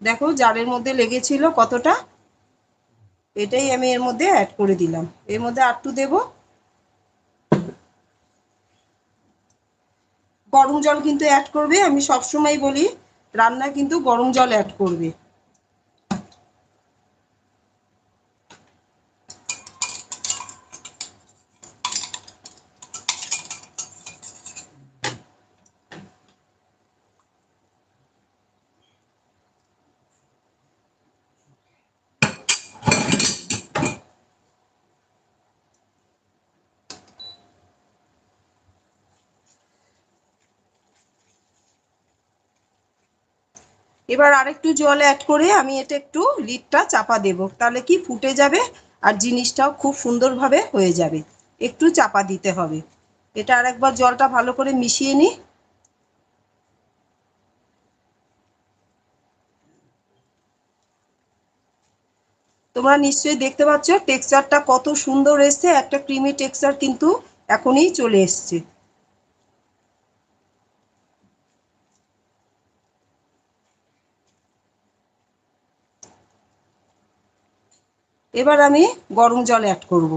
দেখো জারের মধ্যে লেগেছিল কতটা, এটাই আমি এর মধ্যে অ্যাড করে দিলাম। এর মধ্যে আরটু দেব গরম জল, কিন্তু অ্যাড করবে। আমি সবসময় বলি রান্না কিন্তু গরম জল অ্যাড করবে। এবার আরেকটু জল অ্যাড করে আমি এটা একটু লিডটা চাপা দেব, তাহলে কি ফুটে যাবে আর জিনিসটাও খুব সুন্দরভাবে হয়ে যাবে। একটু চাপা দিতে হবে। এটা আরেকবার জলটা ভালো করে মিশিয়ে নিই। তোমরা নিশ্চয়ই দেখতে পাচ্ছ টেক্সচারটা কত সুন্দর এসছে, একটা ক্রিমি টেক্সচার কিন্তু এখনই চলে এসছে। এবার আমি গরম জল অ্যাড করব।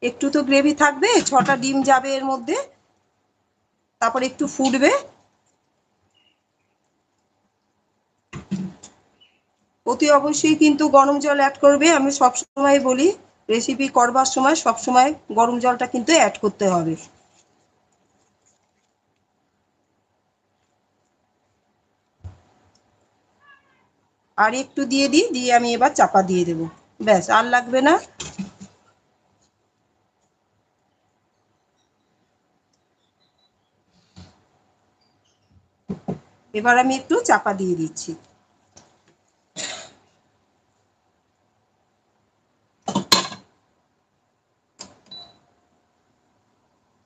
একটু তো গ্রেভি থাকবে, 6টা ডিম যাবে এর মধ্যে, তারপর একটু ফুটবে। অতি অবশ্যই কিন্তু গরম জল অ্যাড করবে। আমি সবসময় বলি রেসিপি করবার সময় সবসময় গরম জলটা কিন্তু অ্যাড করতে হবে। আর একটু দিয়ে দিই, দিয়ে আমি এবার চাপা দিয়ে দেবো। ব্যাস, আর লাগবে না। এবার আমি একটু চাপা দিয়ে দিচ্ছি।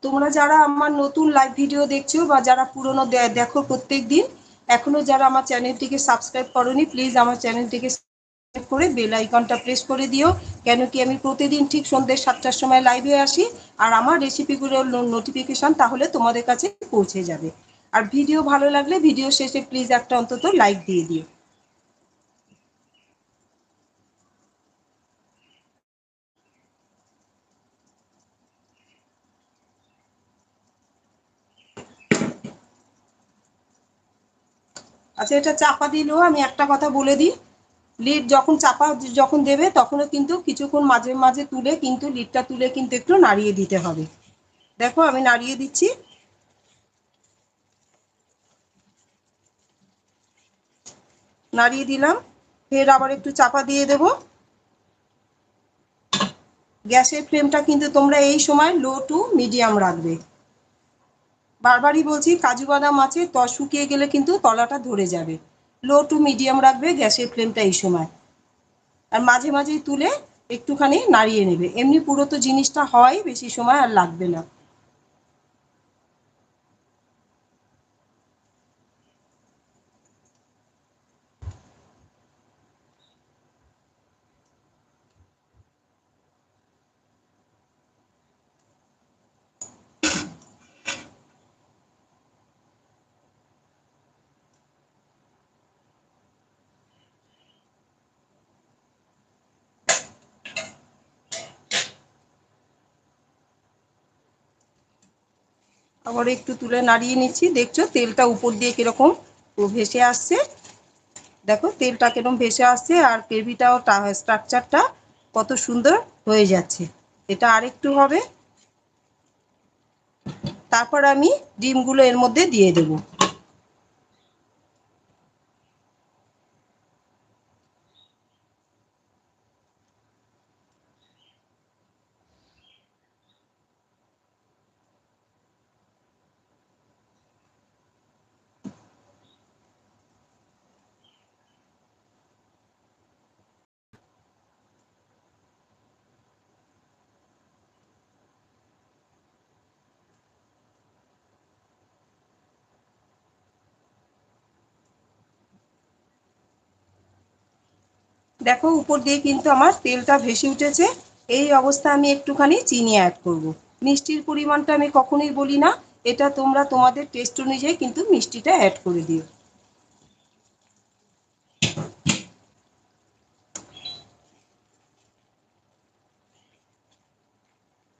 তোমরা যারা আমার নতুন লাইভ ভিডিও দেখছো বা যারা পুরনো দেখো প্রত্যেক দিন, এখনো যারা আমার চ্যানেলটিকে সাবস্ক্রাইব করোনি, প্লিজ আমার চ্যানেলটিকে সাবস্ক্রাইব করে বেল আইকনটা প্রেস করে দিও। কেন কি আমি প্রতিদিন ঠিক সন্ধ্যে 7টার সময় লাইভে আসি, আর আমার রেসিপিগুলোর নোটিফিকেশন তাহলে তোমাদের কাছে পৌঁছে যাবে। আর ভিডিও ভালো লাগলে ভিডিও শেষে প্লিজ একটা অন্তত লাইক দিয়ে দিও। আচ্ছা, এটা চাপা দিলেও আমি একটা কথা বলে দিই, লিড যখন চাপা যখন দেবে তখনও কিন্তু কিছুক্ষণ মাঝে মাঝে তুলে কিন্তু লিডটা তুলে কিন্তু একটু নাড়িয়ে দিতে হবে। দেখো আমি নাড়িয়ে দিচ্ছি। নাড়িয়ে দিলাম, ফের আবার একটু চাপা দিয়ে দেব। গ্যাসের ফ্লেমটা কিন্তু তোমরা এই সময় লো টু মিডিয়াম রাখবে। বারবারই বলছি কাজু বাদাম আছে, শুকিয়ে গেলে কিন্তু তলাটা ধরে যাবে। লো টু মিডিয়াম রাখবে গ্যাসের ফ্লেমটা এই সময়। আর মাঝে মাঝেই তুলে একটুখানি নাড়িয়ে নেবে। এমনি পুরো তো জিনিসটা হয়, বেশি সময় আর লাগবে না। আবার একটু তুলে নাড়িয়ে নিচ্ছি। দেখছো তেলটা উপর দিয়ে কিরকম ভেসে আসছে। দেখো তেলটা কিরকম ভেসে আসছে, আর গ্রেভিটাও স্ট্রাকচারটা কত সুন্দর হয়ে যাচ্ছে। এটা আরেকটু হবে, তারপর আমি ডিমগুলো এর মধ্যে দিয়ে দেবো। দেখো উপর দিয়ে কিন্তু আমার তেলটা ভেসে উঠেছে। এই অবস্থা আমি একটুখানি চিনি অ্যাড করব। মিষ্টির পরিমাণটা আমি কখনোই বলি না, এটা তোমরা তোমাদের টেস্ট অনুযায়ী কিন্তু মিষ্টিটা অ্যাড করে দিও।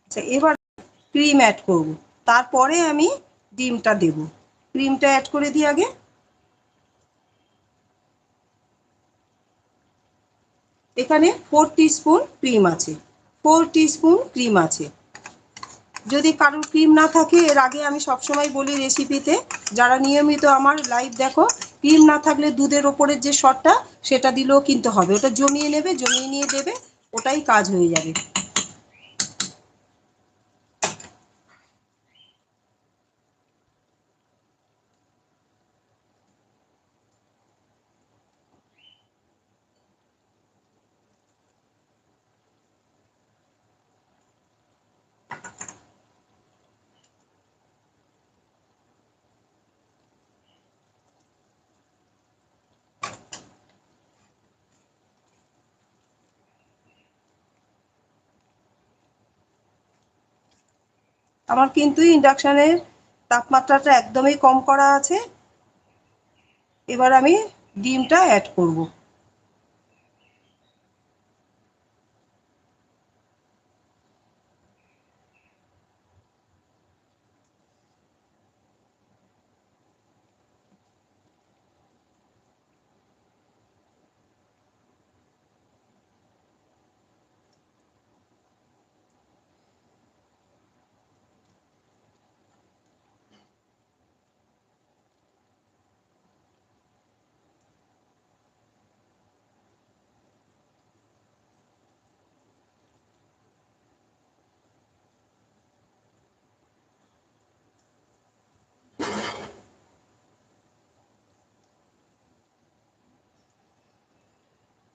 আচ্ছা, এবার ক্রিম অ্যাড করব, তারপরে আমি ডিমটা দেব। ক্রিমটা অ্যাড করে দিই আগে। এখানে 4 টিস্পুন ক্রিম আছে, 4 টিস্পুন ক্রিম আছে। যদি কারোর ক্রিম না থাকে, এর আগে আমি সবসময় বলি রেসিপিতে, যারা নিয়মিত আমার লাইভ দেখো, ক্রিম না থাকলে দুধের ওপরের যে সরটা সেটা দিলেও কিন্তু হবে, ওটা জমিয়ে নেবে, জমিয়ে নিয়ে দেবে, ওটাই কাজ হয়ে যাবে। আমার কিন্তু ইন্ডাকশানের তাপমাত্রাটা একদমই কম করা আছে। এবার আমি ডিমটা অ্যাড করব।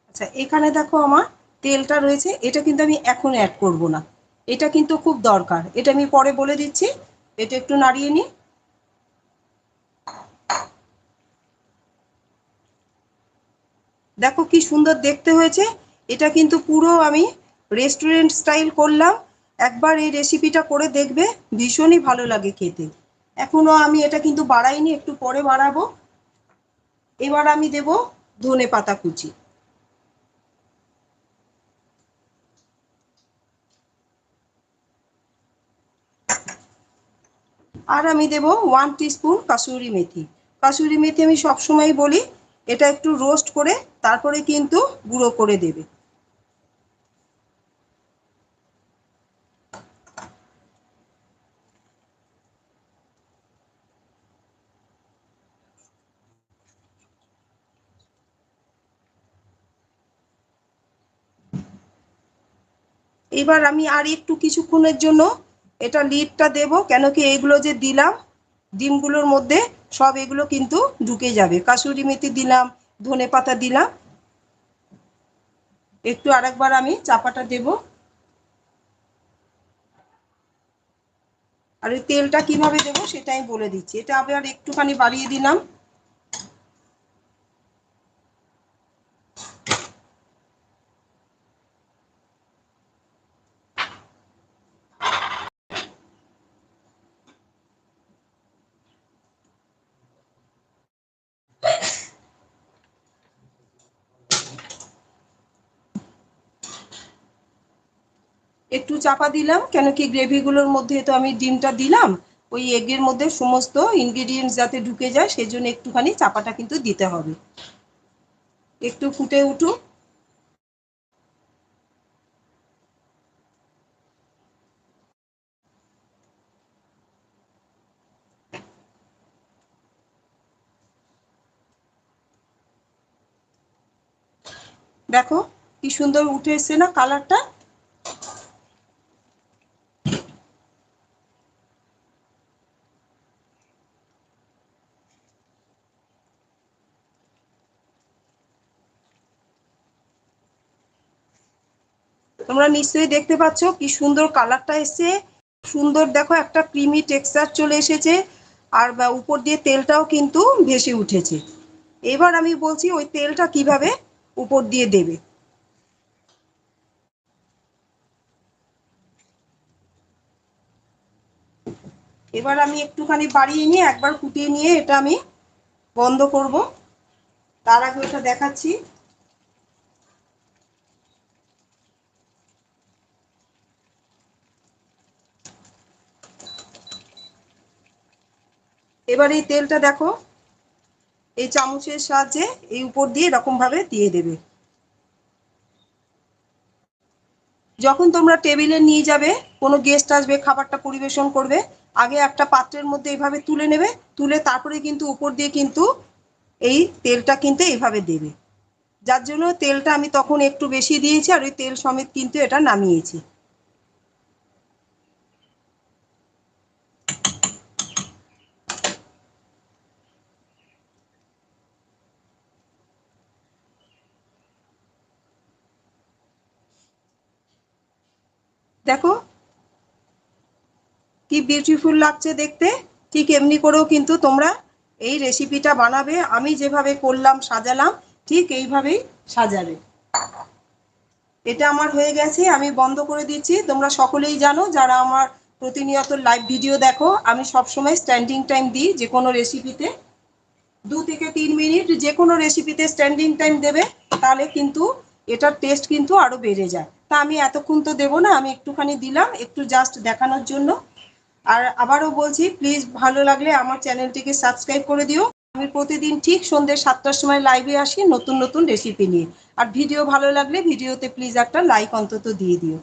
আচ্ছা, এখানে দেখো আমার তেলটা রয়েছে, এটা কিন্তু আমি এখন অ্যাড করব না, এটা কিন্তু খুব দরকার, এটা আমি পরে বলে দিচ্ছি। এটা একটু নাড়িয়ে নিই। দেখো কি সুন্দর দেখতে হয়েছে। এটা কিন্তু পুরো আমি রেস্টুরেন্ট স্টাইল করলাম। একবার এই রেসিপিটা করে দেখবে, ভীষণই ভালো লাগে খেতে। এখনো আমি এটা কিন্তু বাড়াইনি, একটু পরে বাড়াবো। এবার আমি দেব ধনেপাতা কুচি। আর আমি দেব 1 টিস্পুন কাসুরি মেথি। কাসুরি মেথি আমি সবসময় বলি, এটা একটু রোস্ট করে তারপরে কিন্তু গুঁড়ো করে দেবে। এবার আমি আর একটু কিছুক্ষণের জন্য এটা লিডটা দেব, কেন কি এইগুলো যে দিলাম ডিমগুলোর মধ্যে, সব এগুলো কিন্তু ঢুকে যাবে। কাসুরি মেথি দিলাম, ধনেপাতা দিলাম। একটু আরেকবার আমি চাপাটা দেব। আর এই তেলটা কিভাবে দেবো সেটা আমি বলে দিচ্ছি। এটা আবার একটুখানি বাড়িয়ে দিলাম। একটু চাপা দিলাম, কেন কি গ্রেভিগুলোর মধ্যে তো আমি ডিমটা দিলাম, ওই এগের মধ্যে সমস্ত ইনগ্রেডিয়েন্টস যাতে ঢুকে যায় সেজন্য একটুখানি চাপাটা কিন্তু দিতে হবে। একটু ফুটে উঠুক। দেখো কি সুন্দর উঠে এসছে না কালারটা। তোমরা নিশ্চয়ই দেখতে পাচ্ছ কি সুন্দর কালারটা এসছে, সুন্দর দেখো একটা ক্রিমি টেক্সচার চলে এসেছে, আর উপর দিয়ে তেলটাও কিন্তু ভেসে উঠেছে। এবার আমি বলছি ওই তেলটা কিভাবে উপর দিয়ে দেবে। এবার আমি একটুখানি বাড়িয়ে নিয়ে একবার ফুটিয়ে নিয়ে এটা আমি বন্ধ করব। তার আগে ওটা দেখাচ্ছি। এবার এই তেলটা দেখো এই চামচের সাহায্যে এই উপর দিয়ে এরকম ভাবে দিয়ে দেবে। যখন তোমরা টেবিলে নিয়ে যাবে, কোনো গেস্ট আসবে, খাবারটা পরিবেশন করবে, আগে একটা পাত্রের মধ্যে এইভাবে তুলে নেবে, তুলে তারপরে কিন্তু উপর দিয়ে কিন্তু এই তেলটা কিন্তু এইভাবে দেবে। যার জন্য তেলটা আমি তখন একটু বেশি দিয়েছি, আর ওই তেল সমেত কিন্তু এটা নামিয়েছি। দেখো কি বিউটিফুল লাগছে দেখতে। ঠিক এমনি করেও কিন্তু তোমরা এই রেসিপিটা বানাবে। আমি যেভাবে করলাম, সাজালাম, ঠিক এইভাবেই সাজাবে। এটা আমার হয়ে গেছে, আমি বন্ধ করে দিচ্ছি। তোমরা সকলেই জানো, যারা আমার প্রতিনিয়ত লাইভ ভিডিও দেখো, আমি সবসময় স্ট্যান্ডিং টাইম দিই যে কোনো রেসিপিতে। 2 থেকে 3 মিনিট যে কোনো রেসিপিতে স্ট্যান্ডিং টাইম দেবে, তাহলে কিন্তু এটার টেস্ট কিন্তু আরও বেড়ে যায়। তা আমি এতক্ষণ তো দেবো না, আমি একটুখানি দিলাম, একটু জাস্ট দেখানোর জন্য। আর আবারও বলছি, প্লিজ ভালো লাগলে আমার চ্যানেলটিকে সাবস্ক্রাইব করে দিও। আমি প্রতিদিন ঠিক সন্ধ্যে 7টার সময় লাইভে আসি নতুন নতুন রেসিপি নিয়ে। আর ভিডিও ভালো লাগলে ভিডিওতে প্লিজ একটা লাইক অন্তত দিয়ে দিও।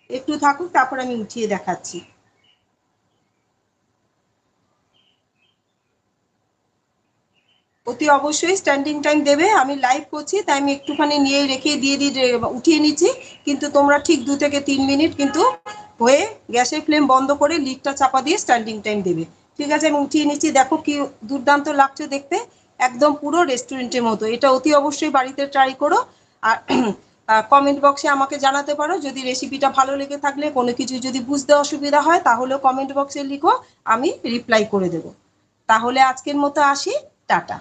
একটু থাকুক, তারপর আমি উঠিয়ে দেখাচ্ছি। অতি অবশ্যই স্ট্যান্ডিং টাইম দেবে। আমি লাইভ করছি তাই আমি একটুখানি নিয়ে রেখে দিয়ে উঠিয়ে নিচ্ছি। কিন্তু তোমরা ঠিক 2 থেকে 3 মিনিট কিন্তু হয়ে গ্যাসের ফ্লেম বন্ধ করে লিডটা চাপা দিয়ে স্ট্যান্ডিং টাইম দেবে। ঠিক আছে, আমি উঠিয়ে নিচ্ছি। দেখো কি দুর্দান্ত লাগছে দেখতে, একদম পুরো রেস্টুরেন্টের মতো। এটা অতি অবশ্যই বাড়িতে ট্রাই করো। আর কমেন্ট বক্সে আমাকে জানাতে পারো যদি রেসিপিটা ভালো লেগে থাকলে, কোনো কিছু যদি বুঝতে অসুবিধা হয় তাহলেও কমেন্ট বক্সে লিখো, আমি রিপ্লাই করে দেবো। তাহলে আজকের মতো আসি, টাটা।